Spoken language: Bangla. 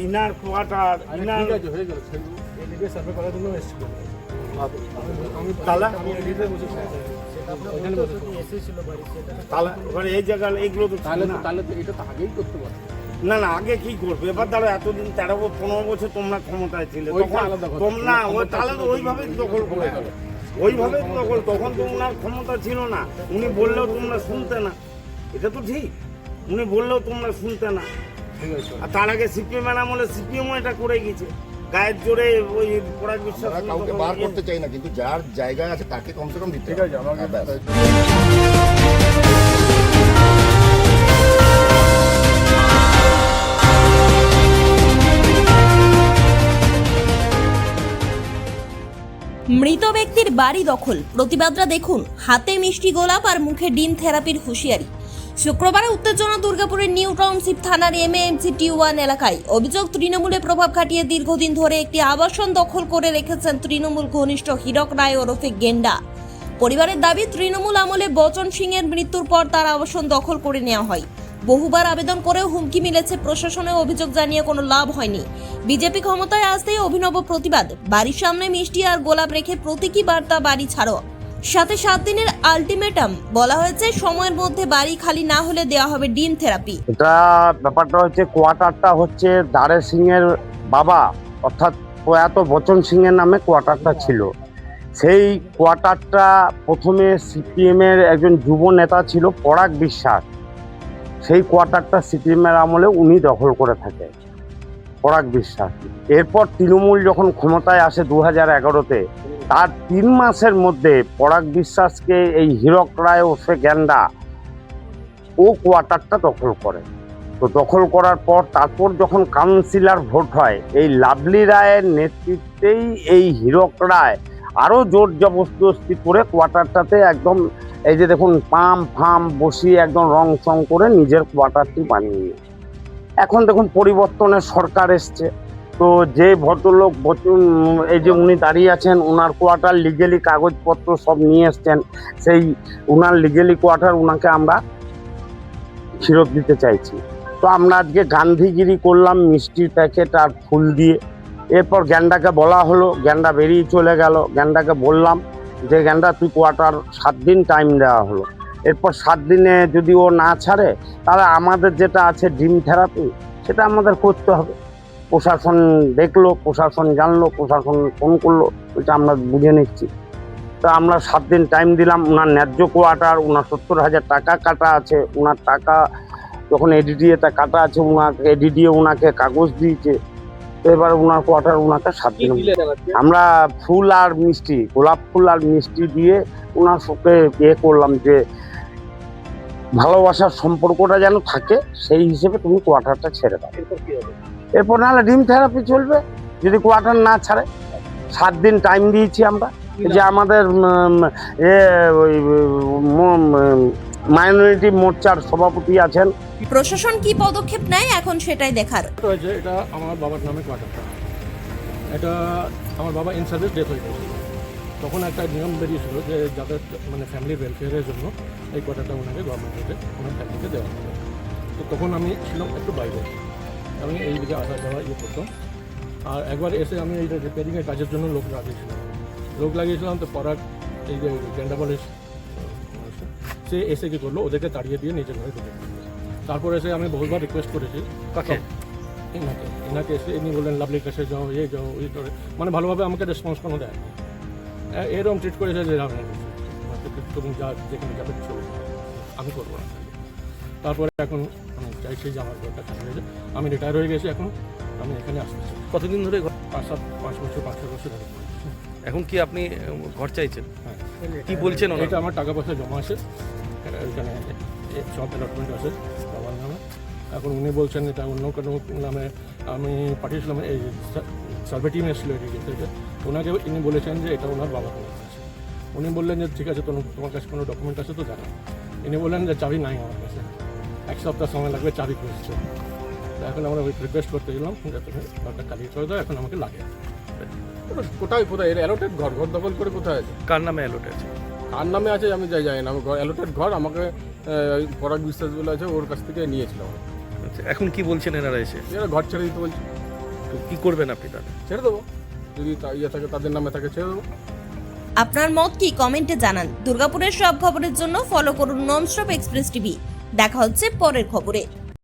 ইনার কোয়ার্টার ইনার সার্ভে করার জন্য এসেছিল। তালা এসেছিল বাড়ি, তালা ওখানে এই জায়গা এইগুলো তো তাহলে না। তাহলে তো এটা তো আগেই করতে পারতো। না না আগে কি করবে এবার ধরো এতদিন 13-15 বছর তোমরা ক্ষমতায় ছিলে ওইটা তখন আলাদা কথা। তোমরা ওই তাহলে তো ওইভাবে দখল করে গেল ওইভাবে দখল তখন তো ওনার ক্ষমতা ছিল না উনি বললেও তোমরা শুনতে না এটা তো ঠিক উনি বললেও তোমরা শুনতে না ঠিক আছে, আর তার আগে সিপিএম আমলে সিপিএমও এটা করে গেছে গায়ের জোরে ওই পরাগ বিশ্বাস আমরা কাউকে বার করতে চাই না, কিন্তু যার জায়গা আছে তাকে কমসে কম দিতে ঠিক হবে। আছে আমাকে হ্যাঁ, ব্যাস। মৃত ব্যক্তির বাড়ি দখল, প্রতিবাদরা দেখুন, হাতে মিষ্টি গোলাপ আর মুখে ডিম থেরাপির হুঁশিয়ারি। শুক্রবার উত্তেজনা দুর্গাপুরের নিউ টাউনশিপ থানার এমএএমসি টি1 এলাকায়। অভিযোগ, তৃণমূলে প্রভাব খাটিয়ে দীর্ঘদিন ধরে একটি আবাসন দখল করে রেখেছেন তৃণমূল ঘনিষ্ঠ হীরক রায় ওরফে গেন্ডা। পরিবারের দাবি, তৃণমূল আমলে বচন সিংয়ের মৃত্যুর পর তার আবাসন দখল করে নেওয়া হয়। বহুবার আবেদন করেও হুমকি মিলেছে প্রশাসনে, অভিযোগ জানিয়ে কোনো লাভ হয়নি। বিজেপি ক্ষমতায় আসতেই অভিনব প্রতিবাদ, বাড়ির সামনে মিষ্টি আর গোলাপ রেখে প্রতীকী বার্তা বাড়ি ছাড়ো, সাথে 7 দিনের আলটিমেটাম। বলা হয়েছে সময়ের মধ্যে বাড়ি খালি না হলে দেওয়া হবে ডিম থেরাপি। এটা ব্যাপারটা হচ্ছে কোয়ার্টারটা হচ্ছে দারে সিং এর বাবা অর্থাৎ প্রয়াত বচন সিং এর নামে কোয়ার্টারটা ছিল। সেই কোয়ার্টারটা প্রথমে সিপিএম এর একজন যুব নেতা ছিল পরাগ বিশ্বাস, সেই কোয়ার্টারটা সিপিএম এর আমলে উনি দখল করে থাকে পরাগ বিশ্বাস। এরপর তৃণমূল যখন ক্ষমতায় আসে 2011-তে, তার 3 মাসের মধ্যে পরাগ বিশ্বাসকে এই হীরক রায় ওরফে গ্যান্ডা ও কোয়ার্টারটা দখল করে। তো দখল করার পর তারপর যখন কাউন্সিলর ভোট হয়, এই লাভলি রায়ের নেতৃত্বেই এই হীরক রায় আরও জোর জবরদস্তি করে কোয়ার্টারটাতে একদম এই যে দেখুন পাম ফাম বসিয়ে একদম রং চং করে নিজের কোয়ার্টারটি বানিয়ে নিয়ে। এখন দেখুন পরিবর্তনের সরকার এসছে, তো যে ভদ্রলোক এই যে উনি দাঁড়িয়ে আছেন, ওনার কোয়ার্টার লিগেলি কাগজপত্র সব নিয়ে এসছেন, সেই ওনার লিগেলি কোয়ার্টার ওনাকে আমরা ফেরত দিতে চাইছি। তো আমরা আজকে গান্ধীগিরি করলাম মিষ্টির প্যাকেট আর ফুল দিয়ে। এরপর গ্যান্ডাকে বলা হলো, গ্যান্ডা বেরিয়ে চলে গেল। গ্যান্ডাকে বললাম যে গ্যান্ডা তুই কোয়ার্টার 7 দিন টাইম দেওয়া হলো। এরপর 7 দিনে যদি ও না ছাড়ে, তাহলে আমাদের যেটা আছে ডিম থেরাপি, সেটা আমাদের করতে হবে। প্রশাসন দেখলো, প্রশাসন জানলো, প্রশাসন ফোন করলো, ওইটা আমরা বুঝে নিচ্ছি। তো আমরা 7 দিন টাইম দিলাম। ওনার ন্যায্য কোয়ার্টার, ওনার 70,000 টাকা কাটা আছে, ওনার টাকা যখন এডিডিএটা কাটা আছে, ওনাকে এডিডিএ ওনাকে কাগজ দিয়েছে। তো এবার ওনার কোয়ার্টার ওনাকে 7 দিন আমরা ফুল আর মিষ্টি, গোলাপ ফুল আর মিষ্টি দিয়ে ওনার সাথে ইয়ে করলাম যে ভালোবাসার সম্পর্কটা যেন থাকে, সেই হিসেবে তুমি কোয়ার্টারটা ছেড়ে দাও। এরপর নাহলে ডিম থেরাপি চলবে যদি কোয়ার্টার না ছাড়ে। 7 দিন টাইম দিয়েছি আমরা। যে আমাদের মাইনরিটি মোর্চার সভাপতি আছেন। প্রশাসন কি পদক্ষেপ নেয় এখন সেটাই দেখার। হয়েছে এটা আমার বাবার নামে কোয়ার্টারটা, এটা আমার বাবা ইন সার্ভিস ডেথ হয়ে গেছে। তখন একটা নিয়ম বেরিয়েছিল যে যাদের মানে ফ্যামিলির ওয়েলফেয়ারের জন্য এই কোয়ার্টারটা ওনাকে গভর্নমেন্ট থেকে ওনার ফ্যামিলিকে দেওয়া হবে। তো তখন আমি ছিলাম একটু বাইরে, আমি এই দিকে আসা যাওয়া করতাম। আর একবার এসে আমি এই রিপেয়ারিংয়ের কাজের জন্য লোক লাগিয়েছিলাম। তো পরাগ এই যে গ্যান্ডা বলে সে এসে কী করলো, ওদেরকে তাড়িয়ে দিয়ে নিজের ঘরে ঢুকে। তারপর এসে আমি বহুবার রিকোয়েস্ট করেছি এনাকে এসে ইনি বললেন লাভলির কাছে যাও, যাও ওই করে, মানে ভালোভাবে আমাকে রেসপন্স কোনো দেয় না। এরকম ট্রিট করেছে যে তুমি যা যেখানে যাবে চলে, আমি করবো না। তারপরে এখন আমি চাইছি যে আমার ঘরটা খালি হয়েছে, আমি রিটায়ার হয়ে গেছি, এখন আমি এখানে আসতেছি। কতদিন ধরে 5 বছর 5 বছর ধরে। এখন কি আপনি ঘর চাইছেন? হ্যাঁ, কি বলছেন ওনারা? এটা আমার টাকা পয়সা জমা আছে, এখানে সব অ্যালটমেন্ট আছে বাবার নামে। এখন উনি বলছেন এটা অন্য কোনো নামে। আমি পাঠিয়েছিলাম, এই সার্ভে টিম এসেছিলো এদিকে থেকে, ওনাকে ইনি বলেছেন যে এটা ওনার বাবার নামে আছে। উনি বললেন যে ঠিক আছে, তোমার কাছে কোনো ডকুমেন্ট আছে তো জানা। ইনি বললেন যে চাবি নাই আমার কাছে, 1 সপ্তাহ সময় লাগবে চাবি খুঁজছে। এখন আমরা রিকোয়েস্ট করতে গেলাম যে তুমি ঘরটা খালি করে দাও, এখন আমাকে লাগে। কোথায় এর অ্যালোটেড ঘর দখল করে কোথায় আছে? কার নামে অ্যালোট আছে? কার নামে আছে আমি যাই না। আমি অ্যালোটেড ঘর আমাকে পরাগ বিশ্বাস বলে আছে, ওর কাছ থেকে নিয়েছিলাম। আচ্ছা, এখন কি বলছেন এনারা এসে? এরা ঘর ছেড়ে দিতে বলছে। তো কি করবেন আপনি তাহলে? ছেড়ে দেবো, যদি ইয়ে থাকে তাদের নামে থাকে ছেড়ে দেবো। আপনার মত কি কমেন্টে জানান। দুর্গাপুরের সব খবরের জন্য ফলো করুন ননস্টপ এক্সপ্রেস টিভি। দেখা হচ্ছে পরের খবরে।